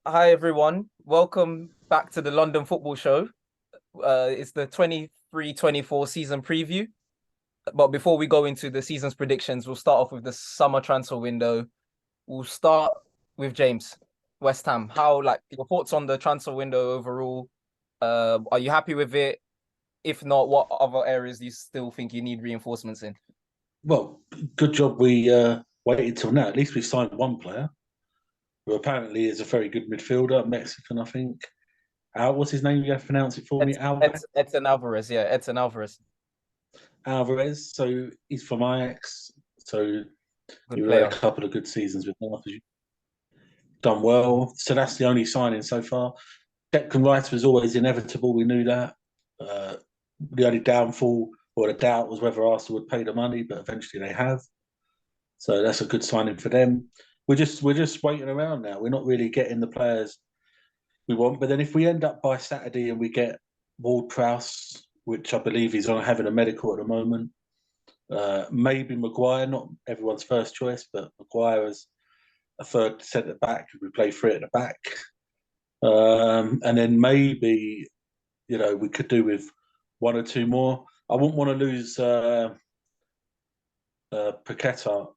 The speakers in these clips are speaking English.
Hi everyone. Welcome back to the London Football Show. It's the 23-24 season preview. But before we go into the season's predictions, we'll start off with the summer transfer window. We'll start with James, West Ham. How, like, your thoughts on the transfer window overall? Are you happy with it? If not, what other areas do you still think you need reinforcements in? Well, good job we waited till now. At least we signed one player who apparently is a very good midfielder, Mexican, I think. What's his name? You have to pronounce it for me. Edson Alvarez, yeah, Edson Alvarez. Alvarez. So he's from Ajax. So Good he had a player. couple of good seasons with us. Done well. So that's the only signing so far. Declan Rice was always inevitable. We knew that. Uh, the only downfall or the doubt was whether Arsenal would pay the money, but eventually they have. So that's a good signing for them. We're just waiting around now. We're not really getting the players we want. But then if we end up by Saturday and we get Ward Prowse, which I believe he's on having a medical at the moment, maybe Maguire, not everyone's first choice, but Maguire as a third centre back, we play three at the back. And then maybe, we could do with one or two more. I wouldn't want to lose Paqueta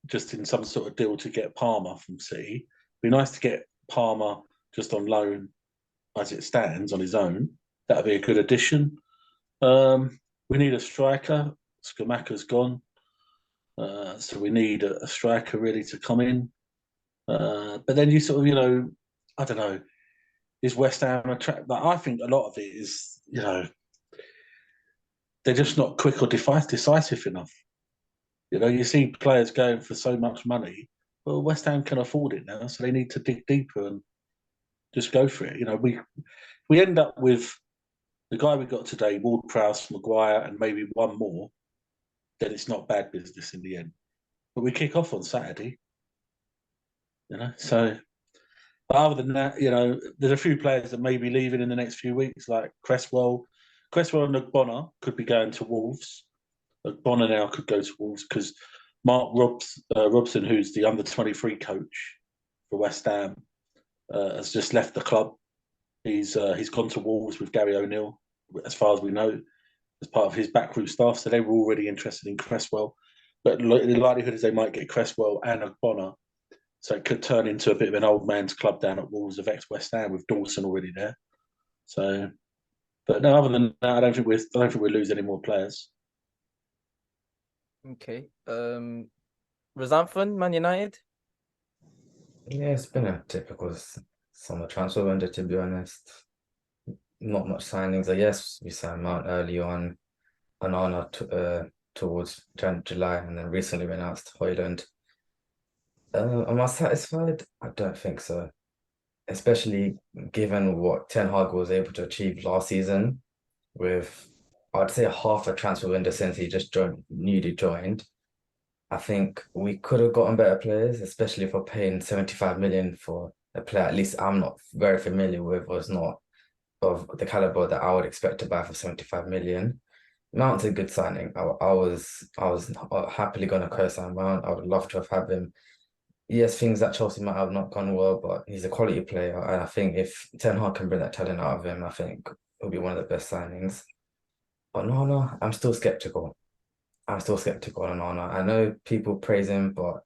just in some sort of deal to get Palmer from City. Be nice to get Palmer just on loan as it stands on his own. That'd be a good addition. We need a striker. Skamaka's gone. So we need a striker really to come in. But then you sort of, I don't know, is West Ham attract? But I think a lot of it is, they're just not quick or decisive enough. You see players going for so much money. Well, West Ham can afford it now, so they need to dig deeper and just go for it. We end up with the guy we got today, Ward Prowse, Maguire, and maybe one more, then it's not bad business in the end. But we kick off on Saturday, So, but other than that, there's a few players that may be leaving in the next few weeks, like Cresswell. Cresswell and Ogbonna could be going to Wolves. Ogbonna now could go to Wolves because Mark Robson, who's the under-23 coach for West Ham, has just left the club. He's gone to Wolves with Gary O'Neill, as far as we know, as part of his backroom staff. So they were already interested in Cresswell, but the likelihood is they might get Cresswell and Ogbonna. So it could turn into a bit of an old man's club down at Wolves of ex-West Ham with Dawson already there. So, but no, other than that, I don't think we lose any more players. Okay. Rosanfon, Man United. Yeah, it's been a typical summer transfer window, to be honest. Not much signings. I guess we signed Mount early on, Anana towards July, and then recently we announced Hoyland. Am I satisfied? I don't think so. Especially given what Ten Hag was able to achieve last season with, I'd say, half a transfer window since he just newly joined. I think we could have gotten better players, especially for paying 75 million for a player at least I'm not very familiar with, or is not of the caliber that I would expect to buy for 75 million. Mount's a good signing. I was happily going to co-sign Mount. I would love to have had him. Yes, things at Chelsea might have not gone well, but he's a quality player, and I think if Ten Hag can bring that talent out of him, I think it'll be one of the best signings. But no, I'm still skeptical. I'm still skeptical on Onana. I know people praise him, but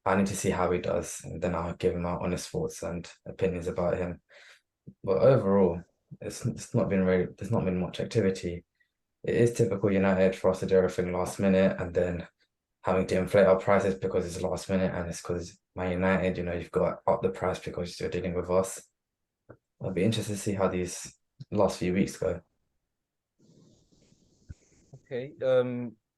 I need to see how he does, and then I'll give him my honest thoughts and opinions about him. But overall, it's not been really there's not been much activity. It is typical United for us to do everything last minute and then having to inflate our prices because it's last minute and it's because Man United, you've got to up the price because you're dealing with us. I'll be interested to see how these last few weeks go. Okay.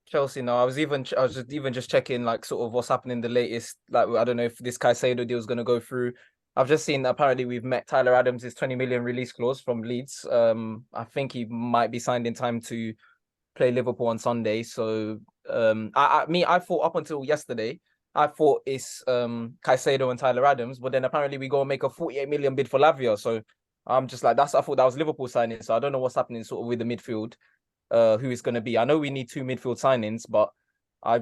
Chelsea now. I was just checking like sort of what's happening the latest. Like I don't know if this Caicedo deal is gonna go through. I've just seen apparently we've met Tyler Adams' 20 million release clause from Leeds. I think he might be signed in time to play Liverpool on Sunday. So I thought up until yesterday, I thought it's Caicedo and Tyler Adams, but then apparently we go and make a 48 million bid for Lavia. So I'm just like I thought that was Liverpool signing. So I don't know what's happening sort of with the midfield, who is going to be. I know we need two midfield signings, but I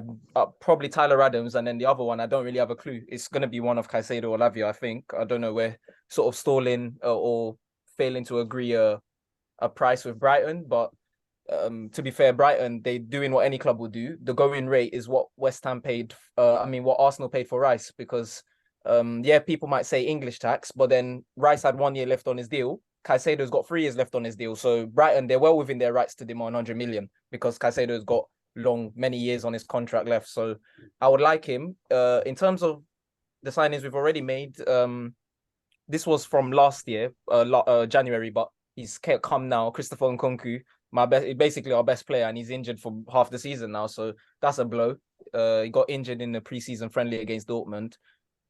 probably Tyler Adams, and then the other one I don't really have a clue. It's going to be one of Caicedo or Lavia. I think I don't know sort of stalling or failing to agree a price with Brighton. But to be fair, Brighton, they doing what any club would do. The going rate is what West Ham paid. What Arsenal paid for Rice, because yeah, people might say English tax, but then Rice had 1 year left on his deal. Caicedo's got 3 years left on his deal. So Brighton, they're well within their rights to demand 100 million because Caicedo's got many years on his contract left. So I would like him. In terms of the signings we've already made, this was from last year, January, but he's come now. Christopher Nkunku, basically our best player, and he's injured for half the season now. So that's a blow. He got injured in the preseason friendly against Dortmund.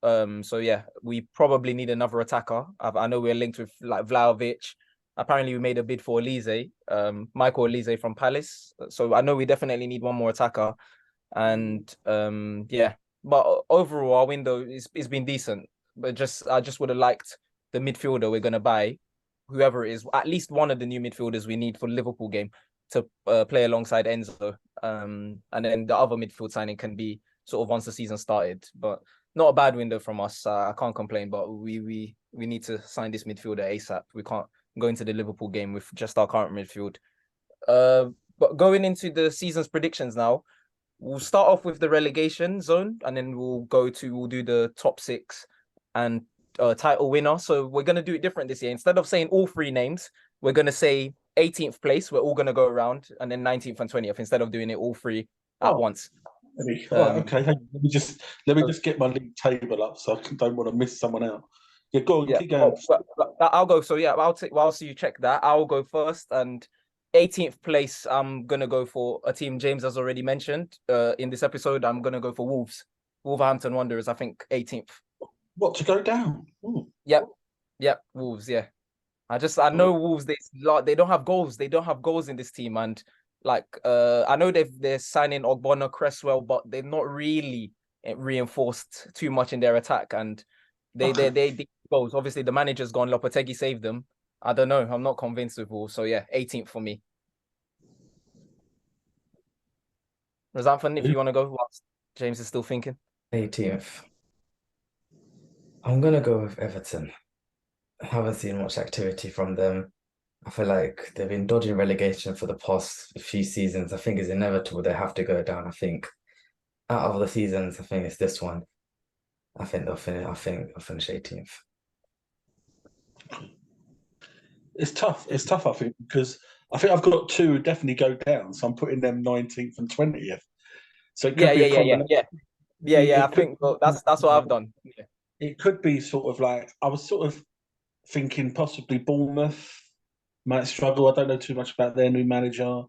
So yeah, we probably need another attacker. I know we're linked with like Vlahovic. Apparently we made a bid for Elise, Michael Elise from Palace. So I know we definitely need one more attacker. And yeah, but overall our window is been decent. But I just would have liked the midfielder we're gonna buy, whoever it is, at least one of the new midfielders we need for the Liverpool game to play alongside Enzo. And then the other midfield signing can be sort of once the season started. But not a bad window from us. I can't complain, but we need to sign this midfielder ASAP. We can't go into the Liverpool game with just our current midfield. But going into the season's predictions now, we'll start off with the relegation zone, and then we'll do the top 6 and title winner. So we're gonna do it different this year. Instead of saying all 3 names, we're gonna say 18th place. We're all gonna go around, and then 19th and 20th instead of doing it all 3 at once. Okay. Let me just get my league table up so I don't want to miss someone out. Yeah, go on, keep going. I'll go. So yeah, whilst you check that, I'll go first. And 18th place, I'm gonna go for a team James has already mentioned. In this episode, I'm gonna go for Wolves, Wolverhampton Wanderers. I think 18th. What, to go down? Ooh. Yep, Wolves. Yeah, I know Wolves. They don't have goals. They don't have goals in this team, and like I know they're signing Ogbonna, Cresswell, but they're not really reinforced too much in their attack, and they goals. Obviously, the manager's gone. Lopetegui saved them. I don't know. I'm not convinced with Wolves. So yeah, 18th for me. Razanfan, if you want to go, whilst James is still thinking. 18th. I'm gonna go with Everton. I haven't seen much activity from them. I feel like they've been dodging relegation for the past few seasons. I think it's inevitable they have to go down. I think out of the seasons, I think it's this one. I think they'll finish 18th. It's tough. I think, because I think I've got 2 who definitely go down, so I'm putting them 19th and 20th. So it could yeah. I think that's what I've done. Yeah. It could be sort of like, I was sort of thinking possibly Bournemouth might struggle. I don't know too much about their new manager.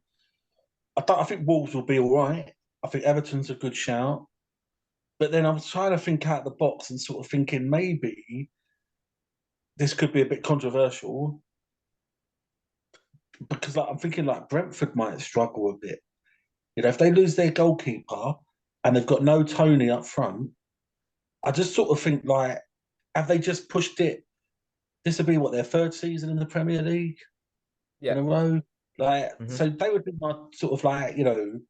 I think Wolves will be all right. I think Everton's a good shout. But then I was trying to think out the box and sort of thinking maybe this could be a bit controversial, because I'm thinking like Brentford might struggle a bit. You know, if they lose their goalkeeper and they've got no Tony up front, I just sort of think like, have they just pushed it? This would be their 3rd season in the Premier League in a row. Like, so they would be my sort of like, you know,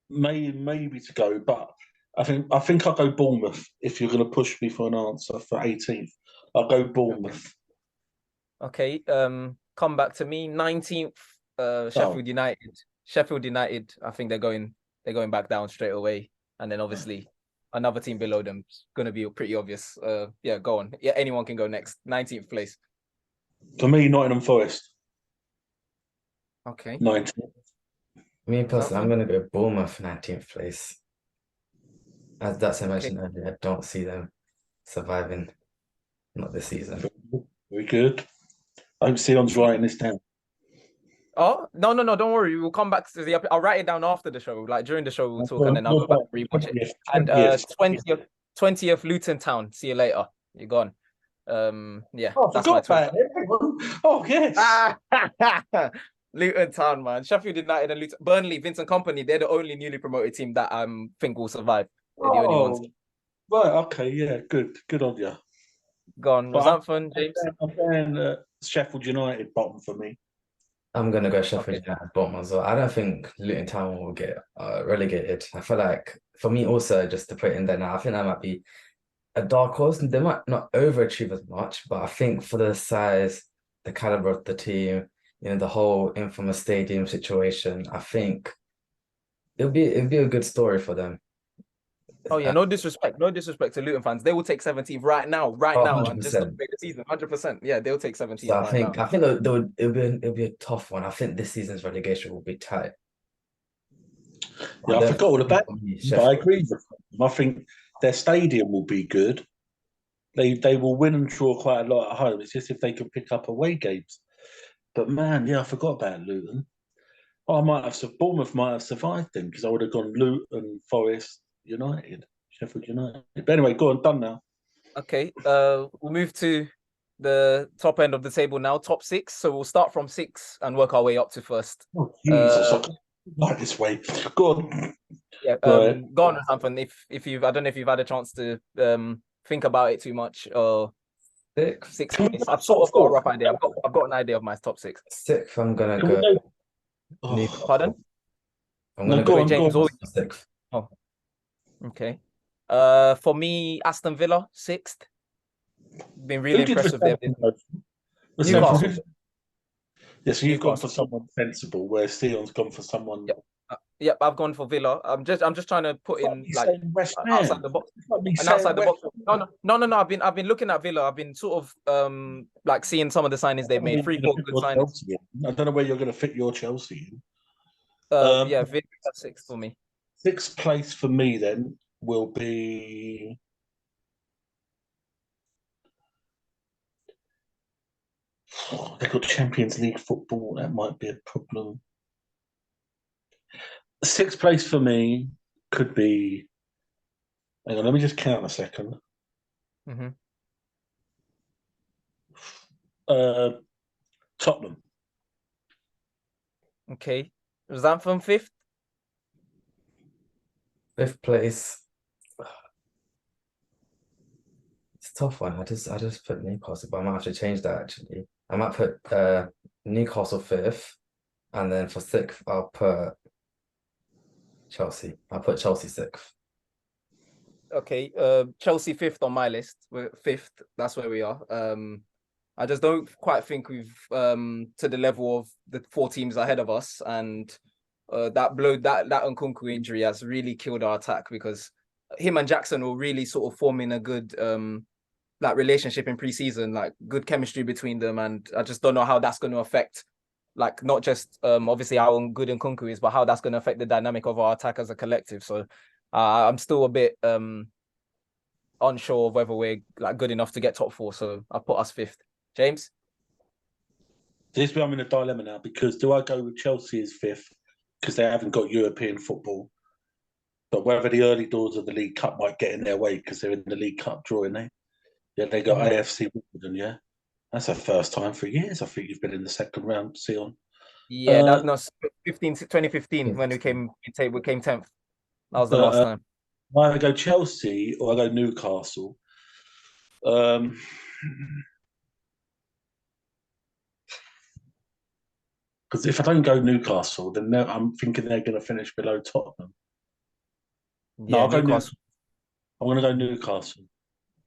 maybe to go. But I think I'll go Bournemouth. If you're going to push me for an answer for 18th, I'll go Bournemouth. Okay. Come back to me. 19th, Sheffield United. Sheffield United, I think they're going back down straight away. And then obviously another team below them is going to be pretty obvious. Yeah, go on. Yeah, anyone can go next. 19th place. For me, Nottingham Forest. Okay. 19th. Me personally, I'm going to go Bournemouth 19th place. As that's I mentioned earlier, I don't see them surviving, not this season. Very good. I hope Sion's writing this down. Oh, no, don't worry. We'll come back to I'll write it down after the show. Like during the show, we'll talk and then I'll go back and rewatch it. And 20th Luton Town. See you later. You're gone. Yeah. Oh, that's my about it. Oh, yes. Luton Town, man. Sheffield United and Luton. Burnley, Vincent Kompany, they're the only newly promoted team that I think will survive. They're the only ones. Right, okay, yeah, good on you. Gone. Was that fun, James? I'm going Sheffield United bottom for me. I'm going to go Sheffield United bottom as well. I don't think Luton Town will get relegated. I feel like, for me also, just to put it in there now, I think that might be a dark horse. They might not overachieve as much, but I think for the size, the caliber of the team, the whole infamous stadium situation, I think it'll be a good story for them. Oh yeah, no disrespect, no disrespect to Luton fans. They will take 17th right Oh, now, and just 100%. celebrate the season. 100%. Yeah, they'll take So 17th I right think now. I think it'll be a tough one. I think this season's relegation will be tight. Yeah, I forgot all about Definitely it, but I Sheffield. agree with them. I think their stadium will be good. They will win and draw quite a lot at home. It's just if they can pick up away games. But man, yeah, I forgot about Luton. Bournemouth might have survived them because I would have gone Luton, Forest, United, Sheffield United. But anyway, go on, done now. Okay, we'll move to the top end of the table now, top six. So we'll start from six and work our way up to first. Oh, Jesus, I can't like this way. Go on. Yeah, Right. go on, something. If you've, I don't know if you've had a chance to think about it too much or Sixth, six Can we place. go I've top sort of got a four? rough idea. I've got an idea of my top six. sixth, I'm gonna Can we go go? Pardon? Oh, I'm no, gonna go go Sorry, on, go James. on. sixth. Oh, okay. For me, Aston Villa sixth. Been really Who did impressed with them. Recentrad go for? Newcastle. Yeah, so you've gone for Newcastle. someone sensible, where Sion's gone for someone. Yep. Yep, I've gone for Villa. I'm just trying to put It's like in me like saying West outside Ham. the box. It's like me And saying outside the West box. No. I've been looking at Villa. I've been sort of like seeing some of the signings they've made. Three, four good signings. I don't know where you're going to fit your Chelsea in. Yeah, Villa six for me. Sixth place for me then will be. They've got Champions League football. That might be a problem. Sixth place for me could be. Hang on, let me just count a second. Mm-hmm. Tottenham. Okay, was that from fifth? Fifth place. It's a tough one. I just put Newcastle, but I might have to change that actually. I might put Newcastle fifth, and then for sixth I'll put Chelsea. I'll put Chelsea sixth. Okay, Chelsea fifth on my list. We're fifth. That's where we are. I just don't quite think we've to the level of the four teams ahead of us, and that Nkunku injury has really killed our attack because him and Jackson were really sort of forming a good like relationship in preseason, like good chemistry between them, and I just don't know how that's going to affect like not just obviously how good Nkunku is, but how that's going to affect the dynamic of our attack as a collective. So I'm still a bit unsure of whether we're like good enough to get top four. So I put us fifth. James? This is where I'm in a dilemma now because do I go with Chelsea as fifth because they haven't got European football, but whether the early doors of the League Cup might get in their way because they're in the League Cup drawing, Yeah, they got AFC Wimbledon, yeah. That's the first time for years. I think you've been in the second round, Sion. Yeah, that no 2015 when we came 10th. That was the last time. Either go Chelsea or I go Newcastle. Because if I don't go Newcastle, then I'm thinking they're going to finish below Tottenham. No, Yeah, I'll go Newcastle. I'm going to go Newcastle.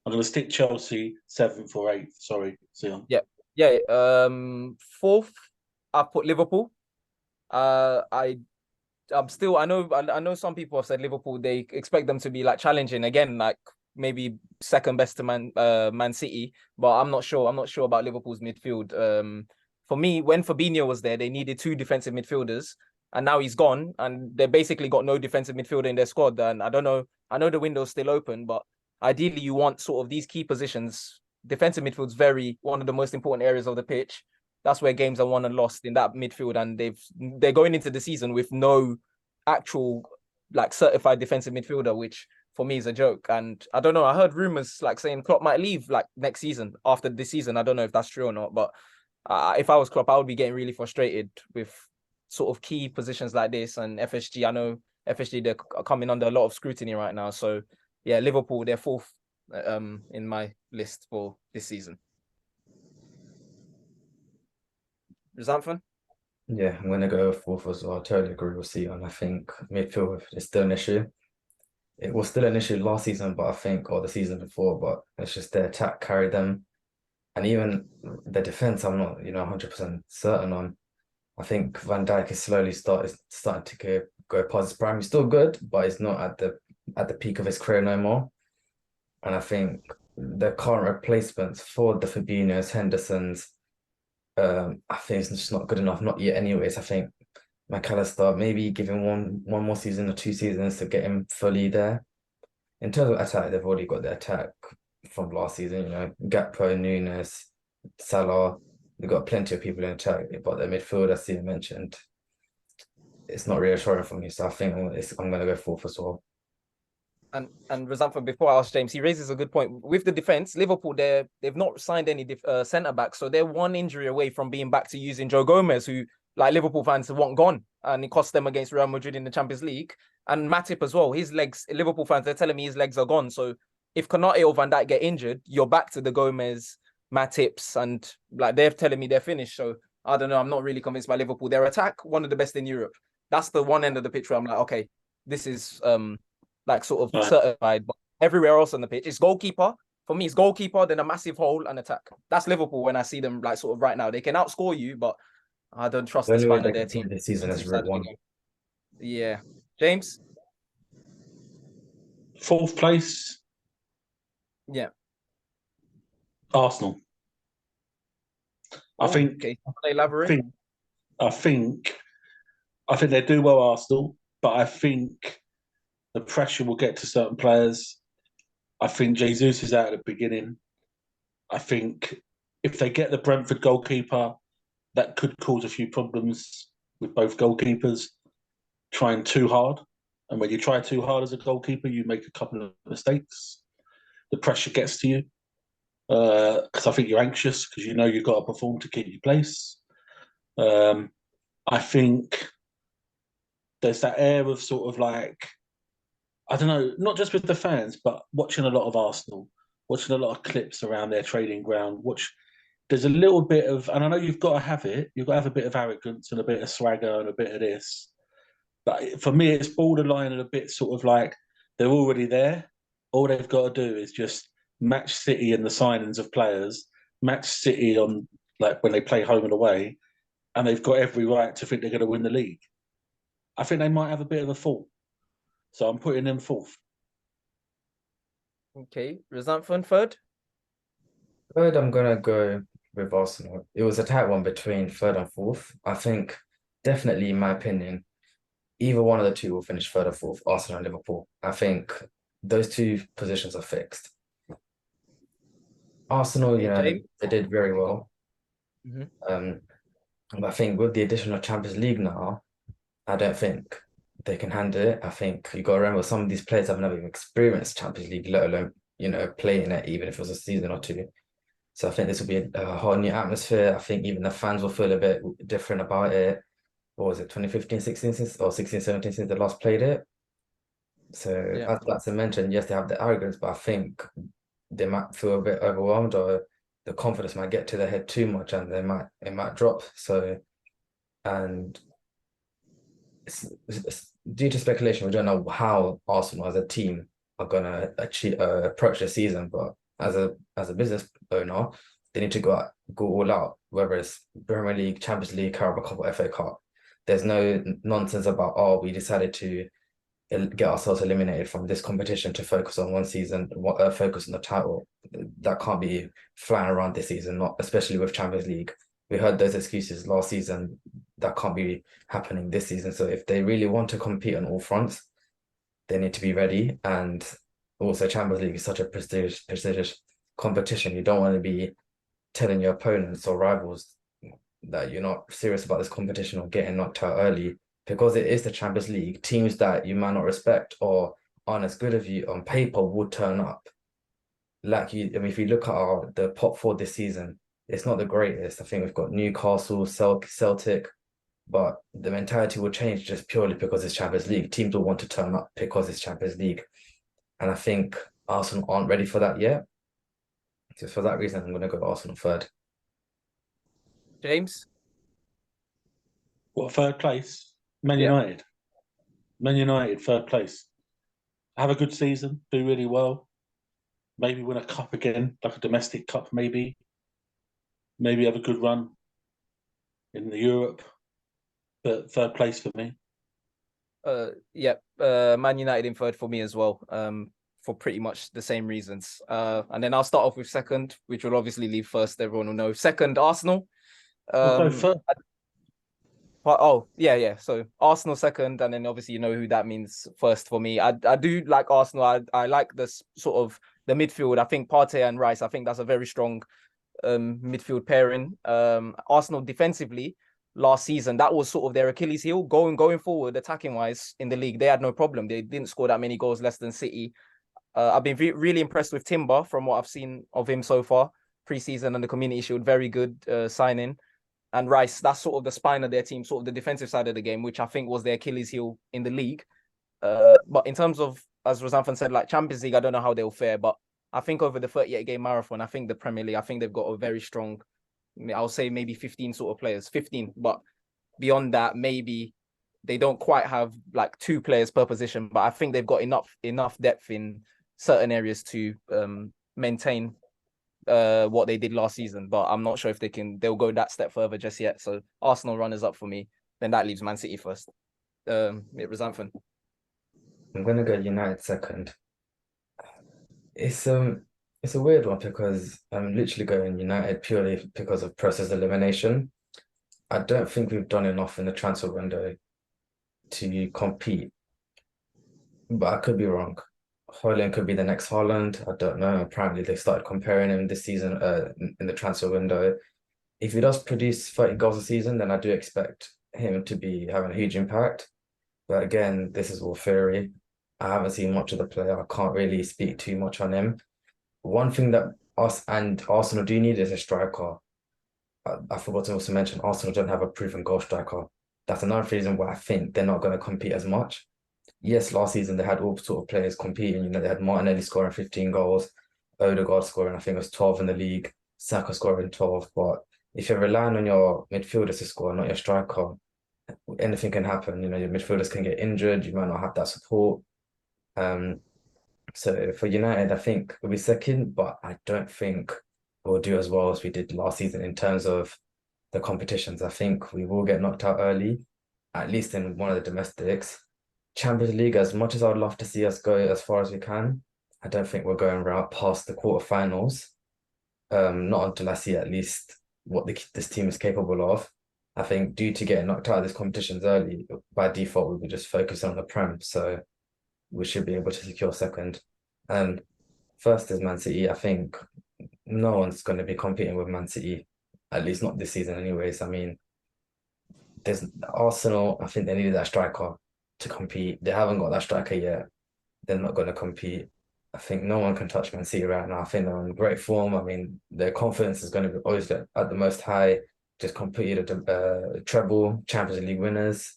I'm going to stick Chelsea 7th or 8th. Sorry, Sion. Yeah. Fourth, I put Liverpool. I'm still. I know some people have said Liverpool. They expect them to be like challenging again, like maybe second best to Man City. But I'm not sure. I'm not sure about Liverpool's midfield. For me, when Fabinho was there, they needed two defensive midfielders, and now he's gone, and they basically got no defensive midfielder in their squad. And I don't know. I know the window's still open, but ideally, you want sort of these key positions. Defensive midfield's very one of the most important areas of the pitch. That's where games are won and lost in that midfield, and they're going into the season with no actual like certified defensive midfielder, which for me is a joke. And I don't know. I heard rumors like saying Klopp might leave like next season after this season. I don't know if that's true or not, but if I was Klopp, I would be getting really frustrated with sort of key positions like this. And FSG, I know FSG they're coming under a lot of scrutiny right now. So yeah, Liverpool they're fourth in my list for this season. Xanthan? Yeah, I'm gonna go fourth as well. I totally agree with Sion. I think midfield is still an issue. it was still an issue last season, but I think, or the season before, but it's just their attack carried them. And even the defense, I'm not, 100% certain on. I think Van Dijk is starting to go past his prime. He's still good, but he's not at the peak of his career no more. And I think the current replacements for the Fabinhos, Hendersons, I think it's just not good enough. Not yet, anyways. I think McAllister, maybe give him one more season or 2 seasons to get him fully there. In terms of attack, they've already got the attack from last season. Gakpo, Nunes, Salah. They've got plenty of people in attack, but the midfield, as you mentioned, it's not reassuring for me. So I think I'm going to go fourth as well. And Razanthan, before I ask James, he raises a good point. With the defense, Liverpool, they've not signed any centre backs, so they're one injury away from being back to using Joe Gomez, who like Liverpool fans want gone, and it cost them against Real Madrid in the Champions League. And Matip as well. His legs, Liverpool fans, they're telling me his legs are gone. So if Konate or Van Dijk get injured, you're back to the Gomez, Matips, and like they're telling me they're finished. So I don't know. I'm not really convinced by Liverpool. Their attack, one of the best in Europe. That's the one end of the pitch where I'm like, okay, this is like sort of certified, but everywhere else on the pitch, it's goalkeeper. For me, it's goalkeeper, then a massive hole and attack. That's Liverpool when I see them like sort of right now. They can outscore you, but I don't trust the spine of their team this season is Route 1. Yeah. James? Fourth place. Yeah. Arsenal. I think. Okay. Elaborate. I think they do well, Arsenal, but I think the pressure will get to certain players. I think Jesus is out at the beginning. I think if they get the Brentford goalkeeper, that could cause a few problems with both goalkeepers trying too hard. And when you try too hard as a goalkeeper, you make a couple of mistakes. The pressure gets to you because I think you're anxious because you know you've got to perform to keep your place. I think there's that air of sort of like, I don't know, not just with the fans, but watching a lot of Arsenal, watching a lot of clips around their training ground. There's a little bit of, and I know you've got to have it, you've got to have a bit of arrogance and a bit of swagger and a bit of this. But for me, it's borderline and a bit sort of like they're already there. All they've got to do is just match City in the signings of players, match City on like when they play home and away, and they've got every right to think they're going to win the league. I think they might have a bit of a fall. So I'm putting them fourth. Okay. Razanthan, third? Third, I'm going to go with Arsenal. It was a tight one between third and fourth. I think, definitely, in my opinion, either one of the two will finish third or fourth, Arsenal and Liverpool. I think those two positions are fixed. Arsenal, they did very well. But I think with the addition of Champions League now, I don't think they can handle it. I think you got to remember some of these players have never even experienced Champions League, let alone, playing it, even if it was a season or two. So I think this will be a whole new atmosphere. I think even the fans will feel a bit different about it. What was it, 2015, 16, or 16, 17 since they last played it? So as I mentioned, yes, they have the arrogance, but I think they might feel a bit overwhelmed or the confidence might get to their head too much and it might drop. So, and it's due to speculation, we don't know how Arsenal as a team are gonna approach the season, but as a business owner, they need to go all out, whether it's Premier League, Champions League, Carabao Cup, or FA Cup. There's no nonsense about, we decided to get ourselves eliminated from this competition to focus on one season, focus on the title. That can't be flying around this season, not especially with Champions League. We heard those excuses last season. That can't be happening this season. So if they really want to compete on all fronts, they need to be ready. And also Champions League is such a prestigious competition. You don't want to be telling your opponents or rivals that you're not serious about this competition or getting knocked out early, because it is the Champions League. Teams that you might not respect or aren't as good as you on paper would turn up. If you look at the top four this season, it's not the greatest. I think we've got Newcastle, Celtic, but the mentality will change just purely because it's Champions League. Teams will want to turn up because it's Champions League. And I think Arsenal aren't ready for that yet. So for that reason, I'm going to go Arsenal third. James? What, third place? Man United. Man United, third place. have a good season, do really well, maybe win a cup again, like a domestic cup, maybe have a good run in the Europe. But third place for me. Yeah, Man United in third for me as well. For pretty much the same reasons. And then I'll start off with second, which will obviously leave first. Everyone will know. Second, Arsenal. So first, Oh, yeah. So Arsenal second, and then obviously you know who that means first for me. I do like Arsenal. I like this sort of the midfield. I think Partey and Rice. I think that's a very strong midfield pairing. Arsenal defensively last season, that was sort of their Achilles heel. Going forward, attacking wise in the league, they had no problem. They didn't score that many goals less than City. I've been really impressed with Timber from what I've seen of him so far. Pre-season and the Community Shield, very good signing. And Rice, that's sort of the spine of their team, sort of the defensive side of the game, which I think was their Achilles heel in the league. But in terms of, as Rosanfan said, like Champions League, I don't know how they'll fare, but I think over the 38-game marathon, I think the Premier League, I think they've got a very strong, I'll say maybe 15 sort of players, 15. But beyond that, maybe they don't quite have like 2 players per position, but I think they've got enough depth in certain areas to maintain what they did last season. But I'm not sure if they'll go that step further just yet. So Arsenal runners up for me. Then that leaves Man City first. Rosanfan. I'm gonna go United second. It's a weird one because I'm literally going United purely because of process elimination. I don't think we've done enough in the transfer window to compete, but I could be wrong. Haaland could be the next Haaland. I don't know. Apparently, they started comparing him this season in the transfer window. If he does produce 30 goals a season, then I do expect him to be having a huge impact. But again, this is all theory. I haven't seen much of the player. I can't really speak too much on him. One thing that us and Arsenal do need is a striker. I forgot to also mention Arsenal don't have a proven goal striker. That's another reason why I think they're not going to compete as much. Yes, last season they had all sort of players competing. You know, they had Martinelli scoring 15 goals, Odegaard scoring, I think it was 12 in the league, Saka scoring 12. But if you're relying on your midfielders to score, not your striker, anything can happen. You know, your midfielders can get injured. You might not have that support. So for United, I think we'll be second, but I don't think we'll do as well as we did last season in terms of the competitions. I think we will get knocked out early, at least in one of the domestics. Champions League, as much as I would love to see us go as far as we can, I don't think we're going right past the quarterfinals. Not until I see at least what this team is capable of. I think due to getting knocked out of these competitions early, by default, we will just focus on the Prem. So we should be able to secure second. And first is Man City. I think no one's going to be competing with Man City, at least not this season anyways. I mean, there's Arsenal, I think they needed that striker to compete. They haven't got that striker yet. They're not going to compete. I think no one can touch Man City right now. I think they're in great form. I mean, their confidence is going to be always at the most high. Just completed a treble, Champions League winners.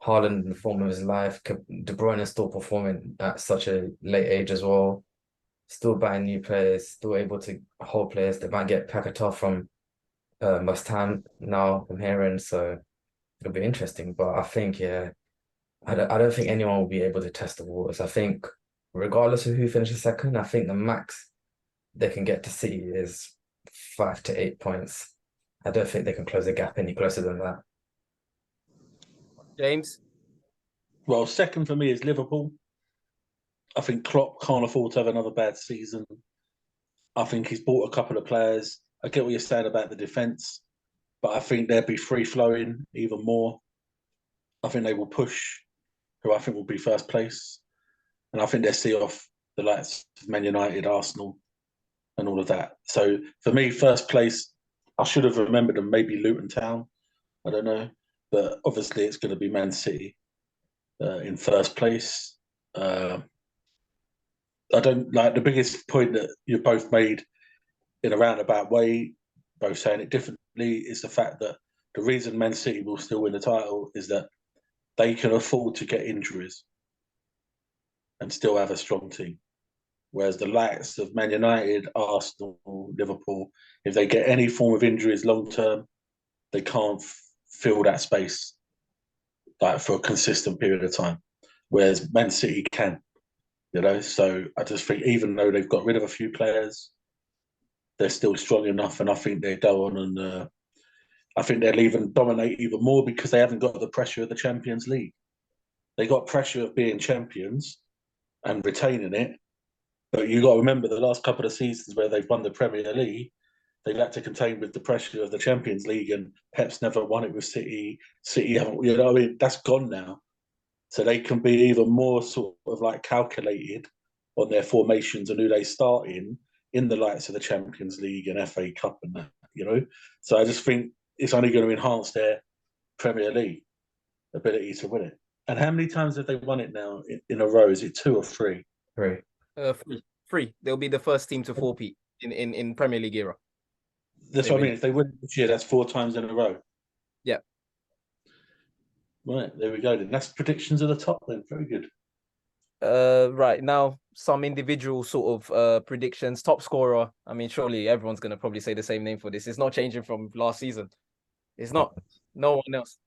Haaland in the form of his life. De Bruyne is still performing at such a late age as well. Still buying new players, still able to hold players. They might get Paquetá from West Ham now, I'm hearing. So it'll be interesting. But I think, yeah, I don't think anyone will be able to test the waters. I think regardless of who finishes second, I think the max they can get to City is 5 to 8 points. I don't think they can close the gap any closer than that. James? Well, second for me is Liverpool. I think Klopp can't afford to have another bad season. I think he's bought a couple of players. I get what you're saying about the defence, but I think they'll be free-flowing even more. I think they will push who I think will be first place. And I think they'll see off the likes of Man United, Arsenal, and all of that. So for me, first place, I should have remembered them, maybe Luton Town. I don't know. But obviously it's going to be Man City in first place. I don't like the biggest point that you both made in a roundabout way, both saying it differently, is the fact that the reason Man City will still win the title is that they can afford to get injuries and still have a strong team. Whereas the likes of Man United, Arsenal, Liverpool, if they get any form of injuries long term, they can't fill that space like for a consistent period of time. Whereas Man City can. So I just think even though they've got rid of a few players, they're still strong enough, and I think they go on and I think they'll even dominate even more because they haven't got the pressure of the Champions League. They got pressure of being champions and retaining it, but you got to remember the last couple of seasons where they've won the Premier League, they've had to contain with the pressure of the Champions League, and Pep's never won it with City. City haven't, what I mean? That's gone now. So they can be even more sort of like calculated on their formations and who they start in the likes of the Champions League and FA Cup and that. So I just think it's only going to enhance their Premier League ability to win it. And how many times have they won it now in a row? Is it 2 or 3? 3. Free. They'll be the first team to 4-peat in Premier League era. That's what I mean. If they win this year, that's 4 times in a row. Yeah. Right, there we go. Then that's predictions at the top. Then very good. Right now, some individual sort of predictions. Top scorer. I mean, surely everyone's gonna probably say the same name for this. It's not changing from last season. It's not. No one else.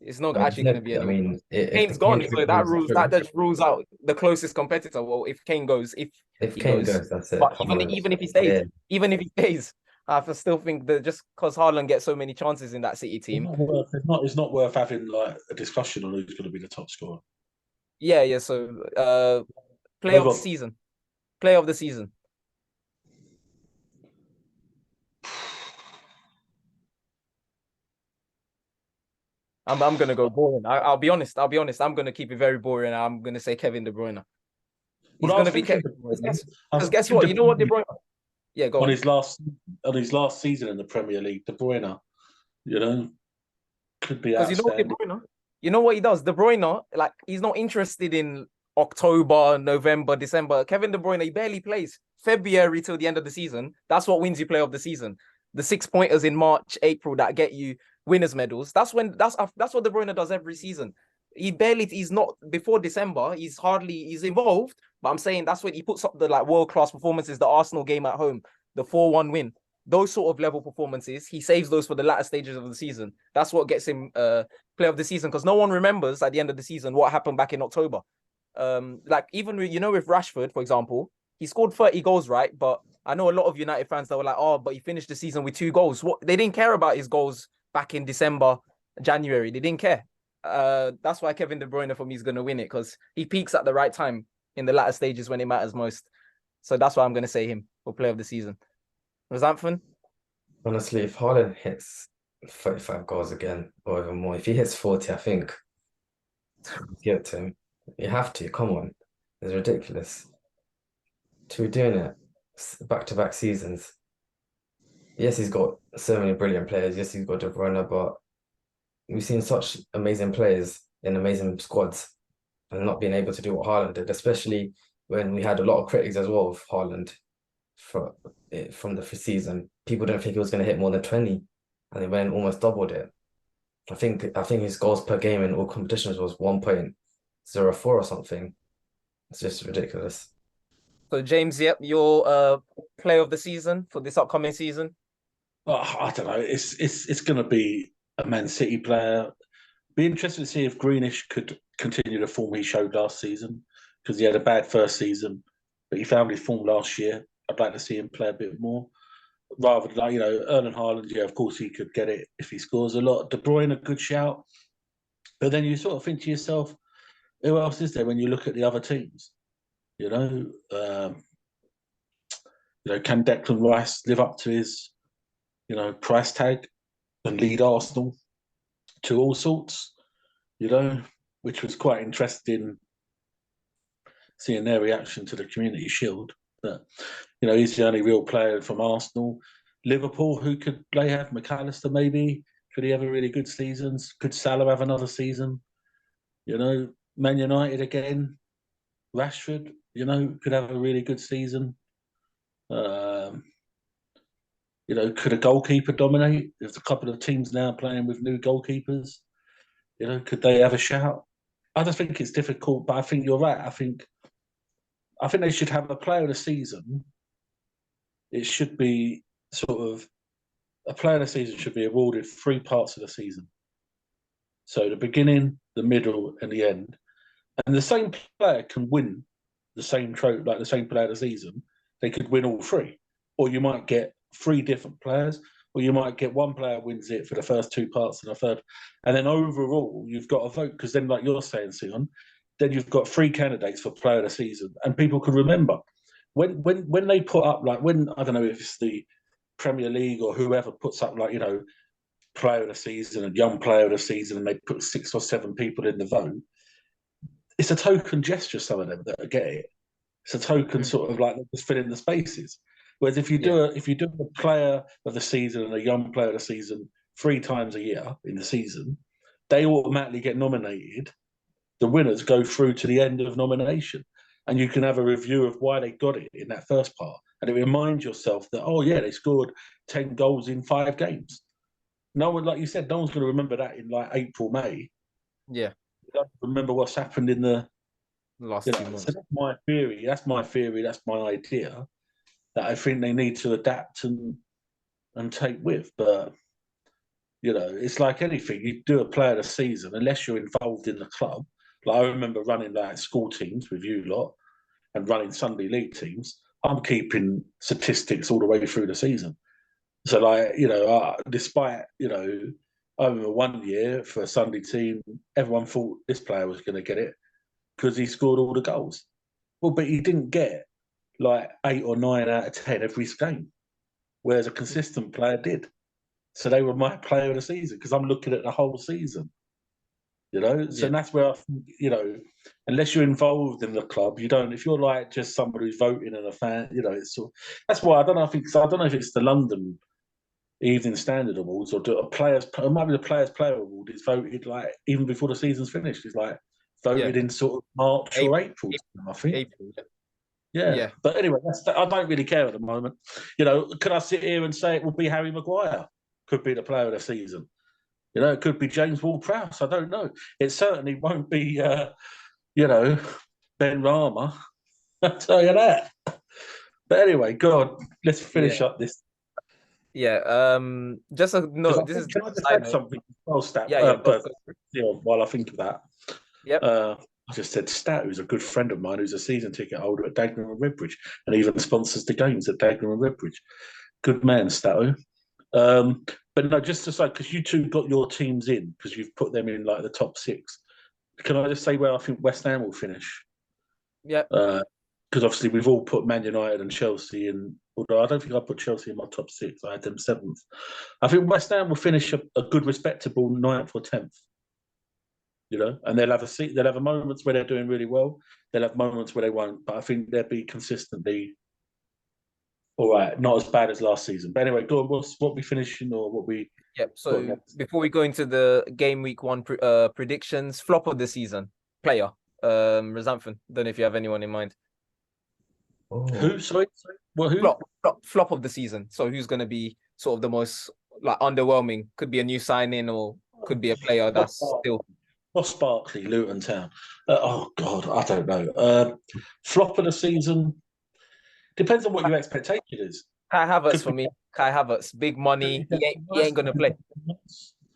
It's not actually going to be anyone. I mean, Kane's gone, so that just rules out the closest competitor. Well, if Kane goes, if Kane goes, that's it. But even if he stays, I still think that just because Haaland gets so many chances in that City team, it's not worth having like a discussion on who's going to be the top scorer. Yeah. So, player of the season. Player of the season. I'm gonna go boring. I'll be honest. I'm gonna keep it very boring. I'm gonna say Kevin De Bruyne. He's gonna be Kevin. Because guess what? You know what, De Bruyne? Yeah, go on. On his last season in the Premier League, De Bruyne, could be outstanding. You know what he does? De Bruyne, like he's not interested in October, November, December. Kevin De Bruyne, he barely plays February till the end of the season. That's what wins you player of the season. The 6-pointers in March, April that get you winners medals. That's what De Bruyne does every season. He's not before December. He's involved, but I'm saying that's when he puts up the like world-class performances, the Arsenal game at home, the 4-1 win, those sort of level performances. He saves those for the latter stages of the season. That's what gets him player of the season, because no one remembers at the end of the season what happened back in October. Like even with Rashford, for example, he scored 30 goals, right? But I know a lot of United fans that were like, oh, but he finished the season with 2 goals. What they didn't care about his goals back in December, January. They didn't care. That's why Kevin De Bruyne for me is going to win it, because he peaks at the right time in the latter stages when it matters most. So that's why I'm going to say him for player of the season. Rosanfin? Honestly, if Haaland hits 35 goals again or even more, if he hits 40, I think give it to him. You have to. Come on. It's ridiculous. To be doing it back-to-back seasons. Yes, he's got so many brilliant players. Yes, he's got De Bruyne, but we've seen such amazing players in amazing squads and not being able to do what Haaland did, especially when we had a lot of critics as well of Haaland from the season. People didn't think he was going to hit more than 20, and he went and almost doubled it. I think his goals per game in all competitions was 1.04 or something. It's just ridiculous. So James, yep, your player of the season for this upcoming season? I don't know. It's going to be a Man City player. Be interested to see if Greenish could continue the form he showed last season, because he had a bad first season, but he found his form last year. I'd like to see him play a bit more, rather than Erling Haaland. Yeah, of course he could get it if he scores a lot. De Bruyne, a good shout, but then you sort of think to yourself, who else is there when you look at the other teams? Can Declan Rice live up to his price tag and lead Arsenal to all sorts, which was quite interesting seeing their reaction to the Community Shield. But, he's the only real player from Arsenal. Liverpool, who could they have? McAllister, maybe? Could he have a really good season? Could Salah have another season? Man United again. Rashford, could have a really good season. Could a goalkeeper dominate? There's a couple of teams now playing with new goalkeepers. Could they have a shout? I just think it's difficult, but I think you're right. I think they should have a player of the season. It should be sort of a player of the season should be awarded 3 parts of the season. So the beginning, the middle, and the end. And the same player can win the same trophy, like the same player of the season, they could win all three. Or you might get three different players, or you might get one player wins it for the first two parts and a third. And then overall, you've got a vote, because then, like you're saying, Sion, then you've got three candidates for player of the season, and people can remember. When they put up, like, when, I don't know if it's the Premier League or whoever puts up, like, player of the season and young player of the season, and they put 6 or 7 people in the vote, it's a token gesture, some of them that get it. It's a token sort of like just filling the spaces. Whereas if you do a player of the season and a young player of the season 3 times a year in the season, they automatically get nominated. The winners go through to the end of nomination, and you can have a review of why they got it in that first part. And it reminds yourself that, oh yeah, they scored 10 goals in 5 games. No one, like you said, no one's going to remember that in like April, May. Yeah. They don't remember what's happened in the last 2 months. So that's my theory. That's my idea, that I think they need to adapt and take with. But it's like anything. You do a player of the season, unless you're involved in the club. Like, I remember running like school teams with you lot and running Sunday league teams. I'm keeping statistics all the way through the season. So, like, despite, I remember one year for a Sunday team, everyone thought this player was going to get it because he scored all the goals. Well, but he didn't get like 8 or 9 out of 10 every game, whereas a consistent player did. So they were my player of the season because I'm looking at the whole season. So that's where I think, unless you're involved in the club, you don't. If you're like just somebody who's voting and a fan, that's why I don't know. I don't know if it's the London Evening Standard Awards or it might be the Players Player Award is voted like even before the season's finished. It's like voted in sort of March or April, I think. April. Yeah. But anyway, I don't really care at the moment. Could I sit here and say it will be Harry Maguire? Could be the player of the season. It could be James Ward-Prowse. I don't know. It certainly won't be, Ben Rama. I'll tell you that. But anyway, go on. Let's finish up this. Yeah. Just a no. This is. Can I just add something? Oh, Stat. While I think of that. Yep. I just said Stat, who's a good friend of mine, who's a season ticket holder at Dagenham and Redbridge, and even sponsors the games at Dagenham and Redbridge. Good man, Stato. But no, just to say, because you two got your teams in, because you've put them in like the top 6. Can I just say where I think West Ham will finish? Yeah. Because obviously we've all put Man United and Chelsea in, although I don't think I put Chelsea in my top 6. I had them 7th. I think West Ham will finish a good, respectable 9th or 10th. And they'll have moments where they're doing really well. They'll have moments where they won't. But I think they'll be consistently all right, not as bad as last season. But anyway, go on. What we finishing or what we? Yep. So before we go into the game week 1 predictions, flop of the season player, Rezamphan. Don't know if you have anyone in mind. Oh. Who? Sorry. Well, who? Flop of the season. So who's going to be sort of the most like underwhelming? Could be a new signing or could be a player that's still. Ross Barkley, Luton Town. Oh God, I don't know. Flop of the season. Depends on what your expectation is. Kai Havertz for me. Kai Havertz, big money. He ain't gonna play.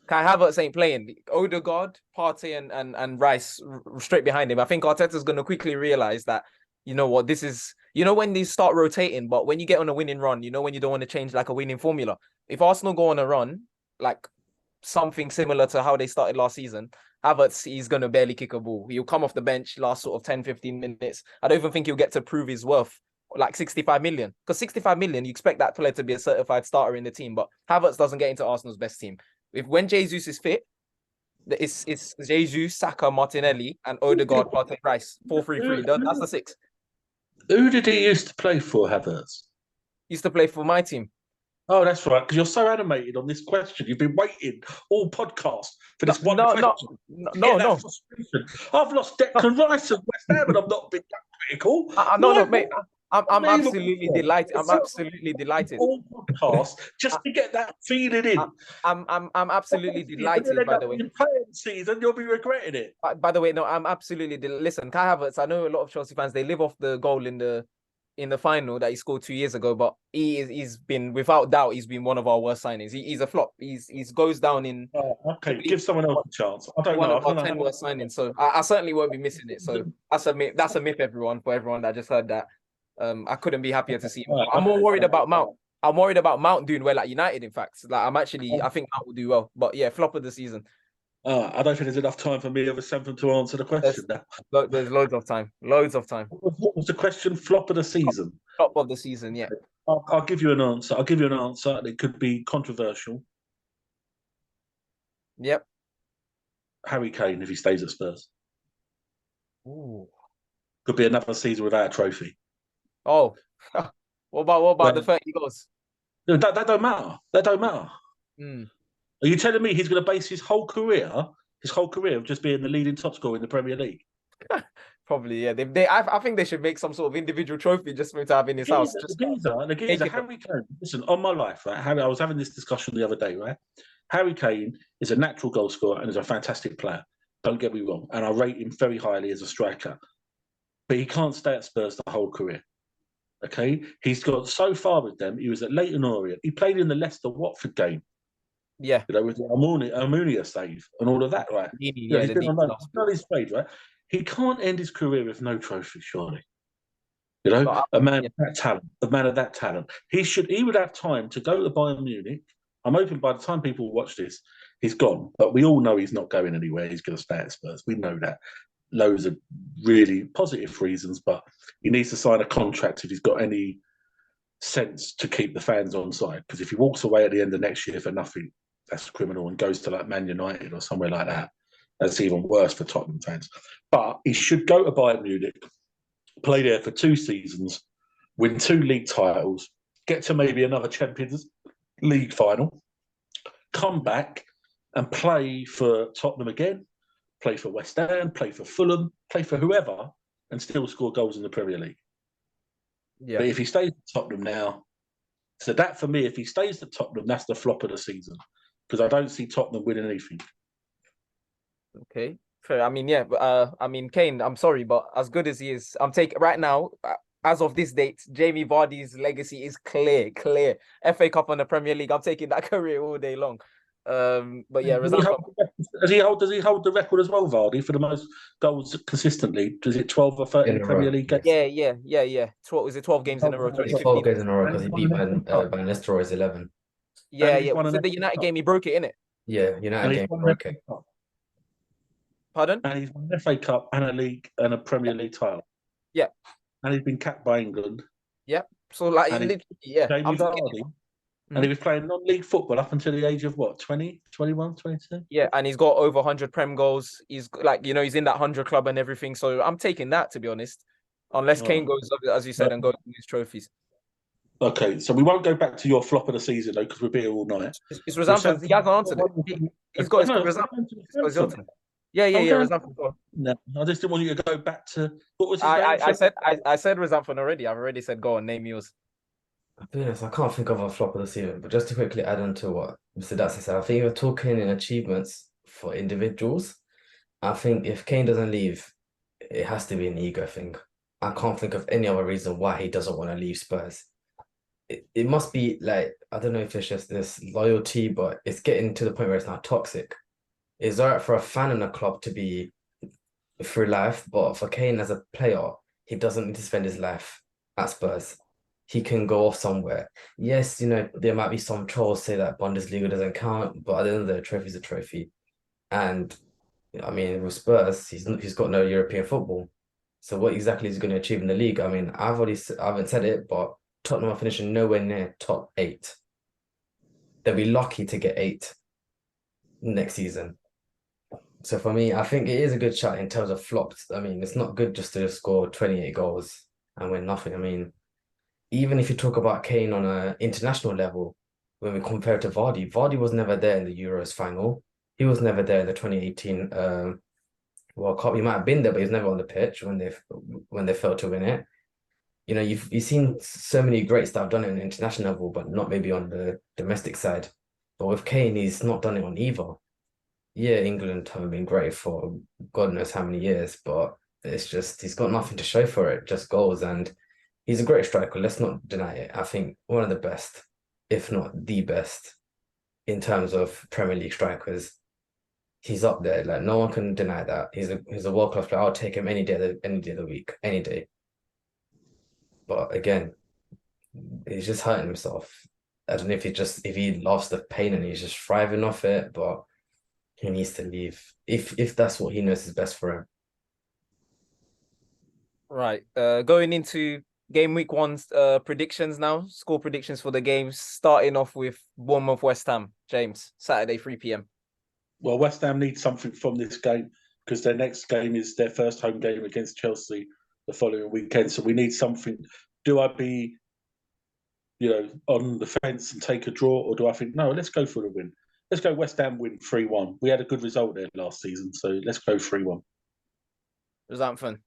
Kai Havertz ain't playing. Odegaard, Partey, and Rice straight behind him. I think Arteta's gonna quickly realize that, you know what, this is, when they start rotating, but when you get on a winning run, when you don't want to change like a winning formula. If Arsenal go on a run, like something similar to how they started last season, Havertz, he's going to barely kick a ball. He'll come off the bench last sort of 10, 15 minutes. I don't even think he'll get to prove his worth. Like 65 million, because 65 million, you expect that player to be a certified starter in the team, but Havertz doesn't get into Arsenal's best team. When Jesus is fit, it's Jesus, Saka, Martinelli, and Odegaard, Partey, Rice, 4-3-3. That's the 6. Who did he used to play for, Havertz? Used to play for my team. Oh, that's right, because you're so animated on this question. You've been waiting all podcast for this one question. No. I've lost Declan Rice at West Ham and I've not been that critical. No, mate. I'm absolutely delighted. I'm absolutely delighted. All podcasts just to get that feeling in. I'm absolutely delighted. By the way, in playing season, you'll be regretting it. By the way, no, I'm absolutely listen. Kai Havertz. I know a lot of Chelsea fans. They live off the goal in the in the final that he scored 2 years ago, but he's been, without doubt, he's been one of our worst signings. He's a flop. He's goes down in Okay, give someone else a chance. I don't one know. of our 10 worst signings. So I certainly won't be missing it. So that's a myth. That's a myth, everyone. For everyone that just heard that, I couldn't be happier to see him. I'm more worried about Mount. I'm worried about Mount doing well at United. In fact, like I think Mount will do well. But yeah, flop of the season. I don't think there's enough time for me of a seven to answer the question now. There's loads of time. Loads of time. What was the question? Flop of the season. Flop of the season. Yeah. I'll give you an answer. I'll give you an answer. It could be controversial. Yep. Harry Kane, if he stays at Spurs. Ooh. Could be another season without a trophy. Oh. what about the 30 goals? No, that don't matter. That don't matter. Mm. Are you telling me he's going to base his whole career of just being the leading top scorer in the Premier League? Probably, yeah. I think they should make some sort of individual trophy just for him to have in his house. The geezer, Harry Kane. Listen, on my life, right? I was having this discussion the other day, right? Harry Kane is a natural goal scorer and is a fantastic player. Don't get me wrong, and I rate him very highly as a striker. But he can't stay at Spurs the whole career. Okay, he's got so far with them. He was at Leyton Orient. He played in the Leicester Watford game. Yeah, with the Almunia save and all of that, right? Yeah, he's been on loan. He's played, right? He can't end his career with no trophy, surely. A man of that talent. He would have time to go to Bayern Munich. I'm hoping by the time people watch this, he's gone. But we all know he's not going anywhere. He's going to stay at Spurs. We know that. Loads of really positive reasons, but he needs to sign a contract if he's got any sense to keep the fans on side. Because if he walks away at the end of next year for nothing, that's criminal, and goes to like Man United or somewhere like that, that's even worse for Tottenham fans. But he should go to Bayern Munich, play there for 2 seasons, win 2 league titles, get to maybe another Champions League final, come back and play for Tottenham again, play for West Ham, play for Fulham, play for whoever, and still score goals in the Premier League. Yeah. But if he stays at Tottenham now, so that for me, if he stays at Tottenham, that's the flop of the season. Because I don't see Tottenham winning anything. Okay, fair. I mean, yeah, but Kane, I'm sorry, but as good as he is, I'm taking right now, as of this date, Jamie Vardy's legacy is clear. FA Cup and the Premier League, I'm taking that career all day long. But yeah, does he hold the record as well, Vardy, for the most goals consistently? Is it 12 or 13 Premier League games? Yeah. 12, is it 12 games in a row? 12 games in a row because he beat Van Nistelrooy's 11. Yeah. Was it the United game? He broke it, innit? Yeah, United game broke it. Pardon? And he's won an FA Cup and a league and a Premier League title. Yeah. And he's been capped by England. Yeah. So like, and he was playing non-league football up until the age of what, 20, 21, 22? Yeah, and he's got over 100 Prem goals. He's like, he's in that 100 club and everything. So I'm taking that, to be honest. Unless Kane goes, as you said, and goes and wins trophies. Okay, so we won't go back to your flop of the season, though, because we'll be here all night. It's Rezampton. He hasn't answered it. He's got Rezampton. Yeah. Rezampton. No, I just didn't want you to go back to what was his name? I said Rezampton already. I've already said go on, name yours. I'll be honest, I can't think of a flop of the season, but just to quickly add on to what Mr. Datsa said, I think you're talking in achievements for individuals. I think if Kane doesn't leave, it has to be an ego thing. I can't think of any other reason why he doesn't want to leave Spurs. It must be like, I don't know if it's just this loyalty, but it's getting to the point where it's not toxic. It's all right for a fan in a club to be through life, but for Kane as a player, he doesn't need to spend his life at Spurs. He can go off somewhere. Yes, there might be some trolls say that Bundesliga doesn't count, but at the end of the day, a trophy's a trophy. And I mean, with Spurs, he's got no European football. So what exactly is he going to achieve in the league? I mean, I haven't said it, but Tottenham are finishing nowhere near top 8. They'll be lucky to get 8 next season. So for me, I think it is a good shot in terms of flops. I mean, it's not good just to score 28 goals and win nothing. I mean, even if you talk about Kane on an international level, when we compare to Vardy, Vardy was never there in the Euros final. He was never there in the 2018 World Cup. He might have been there, but he was never on the pitch when they failed to win it. You've seen so many greats that have done it on the international level, but not maybe on the domestic side. But with Kane, he's not done it on either. Yeah, England haven't been great for God knows how many years, but it's just he's got nothing to show for it, just goals. And he's a great striker. Let's not deny it. I think one of the best, if not the best, in terms of Premier League strikers. He's up there. Like no one can deny that. He's a world-class player. I'll take him any day of the week, any day. But again, he's just hurting himself. I don't know if he loves the pain and he's just thriving off it, but he needs to leave if that's what he knows is best for him. Right. Going into game week one's predictions now. Score predictions for the games. Starting off with Bournemouth West Ham. James, Saturday 3 p.m. Well, West Ham need something from this game because their next game is their first home game against Chelsea the following weekend. So we need something. Do I be, on the fence and take a draw, or do I think no? Let's go for the win. Let's go West Ham win 3-1. We had a good result there last season, so let's go 3-1. Rosanfin.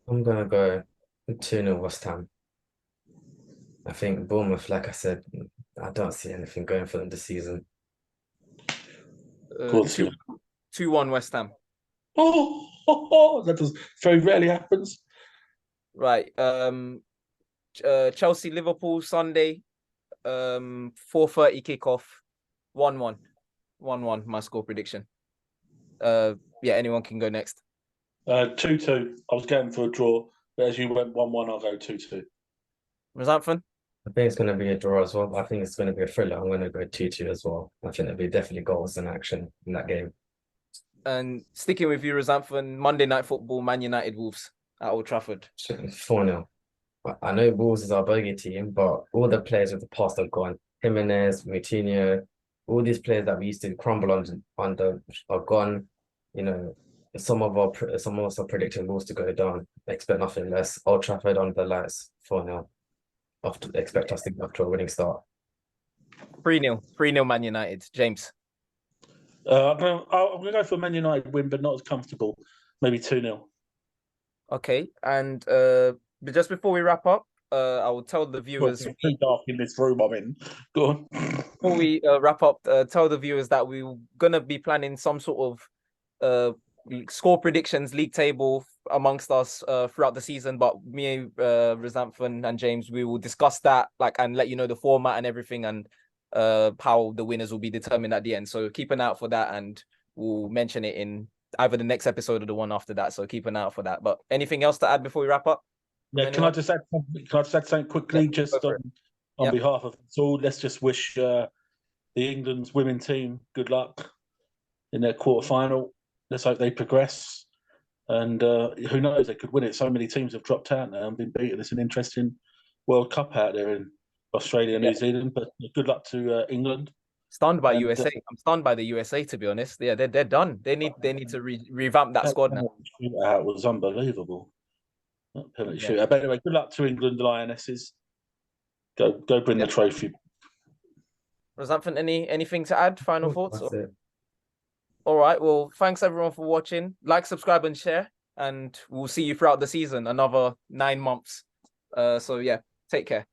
I'm gonna go 2-0 West Ham. I think Bournemouth, like I said, I don't see anything going for them this season. 2-1 West Ham. That does very rarely happens. Right. Chelsea Liverpool Sunday. 4:30 kickoff. 1-1. 1-1. My score prediction. Yeah, anyone can go next. 2-2. I was going for a draw, but as you went 1-1, I'll go 2-2. Rosanfin. I think it's going to be a draw as well. I think it's going to be a thriller. I'm going to go 2-2 as well. I think there'll be definitely goals and action in that game. And sticking with you, Rosanfin, Monday Night Football, Man United Wolves at Old Trafford. 4-0. I know Wolves is our bogey team, but all the players of the past are gone. Jimenez, Moutinho, all these players that we used to crumble under are gone. Some of us are predicting Wolves to go down. Expect nothing less. Old Trafford under the lights, 4-0. Expect us to get off to a winning start. 3-0. 3-0 Man United. James. I'm going to go for a Man United win, but not as comfortable. Maybe 2-0. Okay. And just before we wrap up, I will tell the viewers. It's too dark in this room I'm in. Go on. Before we wrap up, tell the viewers that we're going to be planning some sort of score predictions, league table amongst us throughout the season. But me, Rosanfin and James, we will discuss that and let you know the format and everything and how the winners will be determined at the end. So keep an eye out for that, and we'll mention it in either the next episode or the one after that. So keep an eye out for that. But anything else to add before we wrap up? Yeah, can I just add something quickly? Yeah, On behalf of us all, let's just wish the England's women team good luck in their quarterfinal. Let's hope they progress. And who knows, they could win it. So many teams have dropped out now and been beaten. It's an interesting World Cup out there in Australia and New Zealand. But good luck to England. Stunned by USA. I'm stunned by the USA, to be honest. Yeah, they're done. They need to revamp that squad now. Shootout was unbelievable. Penalty shootout. But anyway, good luck to England Lionesses. Go bring the trophy. Rosanfin, anything to add? Final thoughts? That's it. All right. Well, thanks everyone for watching. Like, subscribe, and share. And we'll see you throughout the season. Another 9 months. So yeah, take care.